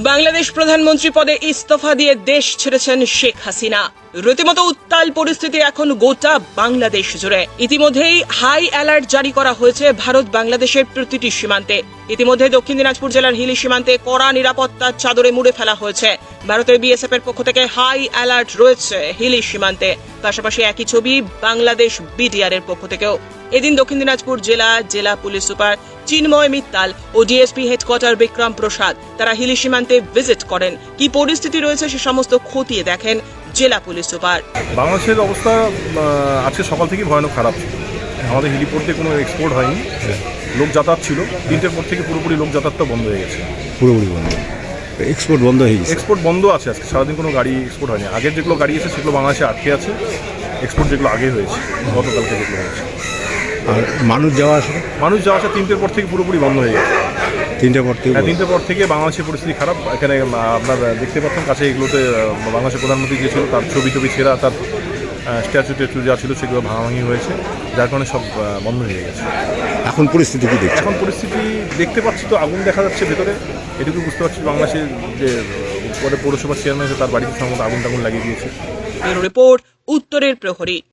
বাংলাদেশ প্রধানমন্ত্রী পদে ইস্তফা দিয়ে দেশ ছেড়েছেন শেখ হাসিনা। রীতিমতো উত্তাল পরিস্থিতি এখন গোটা বাংলাদেশ জুড়ে। ইতিমধ্যেই হাই অ্যালার্ট জারি করা হয়েছে ভারত বাংলাদেশের প্রতিটি সীমান্তে। ইতিমধ্যে দক্ষিণ দিনাজপুর জেলার হিলি সীমান্তে কড়া নিরাপত্তার চাদরে মুড়ে ফেলা হয়েছে। ভারতের বিএসএফ এর পক্ষ থেকে হাই অ্যালার্ট রয়েছে হিলি সীমান্তে। পাশাপাশি একই ছবি বাংলাদেশ বিডিআর এর পক্ষ থেকেও। এদিন দক্ষিণ দিনাজপুর জেলা পুলিশ সুপার চিন্ময় মিত্তাল ও ডিএসপি হেডকোয়ার্টার বিক্রম প্রসাদ তারা হিলি সীমান্তে ভিজিট করেন। কি পরিস্থিতি রয়েছে সে সমস্ত খতিয়ে দেখেন জেলা পুলিশ সুপার। বাংলাদেশের অবস্থা আজকে সকাল থেকেই ভয়ানক খারাপ ছিল। আমাদের হেলিপোর্ট দিয়ে কোনো এক্সপোর্ট হয়নি, লোক যাতায়াত ছিল। 3টের পর থেকে পুরোপুরি লোক যাতায়াতটা বন্ধ হয়ে গেছে। পুরোপুরি বন্ধ, এক্সপোর্ট বন্ধ হয়ে গেছে। এক্সপোর্ট বন্ধ আছে আজকে সারাদিন, কোনো গাড়ি এক্সপোর্ট হয়নি। আগের যেগুলো গাড়ি আছে সেগুলো বাংলাদেশে আটকে আছে। এক্সপোর্ট যেগুলো আগে হয়েছে গতকালকে যেগুলো হয়েছে। আর মানুষ যাওয়া আসা 3টের পর থেকে পুরোপুরি বন্ধ হয়ে গেছে। 3টের পর থেকে 3টের পর থেকে বাংলাদেশের পরিস্থিতি খারাপ। এখানে আপনার দেখতে পাচ্ছেন কাছে এগুলোতে বাংলাদেশের প্রধানমন্ত্রী যে ছিল তার ছবি ছেঁড়া, তার স্ট্যাচু যা ছিল সেগুলো ভাঙাভাঙি হয়েছে, যার কারণে সব বন্ধ হয়ে গেছে। এখন পরিস্থিতি কি দেখছেন? এখন পরিস্থিতি দেখতে পাচ্ছি তো আগুন দেখা যাচ্ছে ভেতরে, এটুকু বুঝতে পারছি। বাংলাদেশের যে পরে পৌরসভার চেয়ারম্যান আছে তার বাড়িতে সম্ভবত আগুন লাগিয়ে দিয়েছে। ব্যুরো রিপোর্ট, উত্তরের প্রহরী।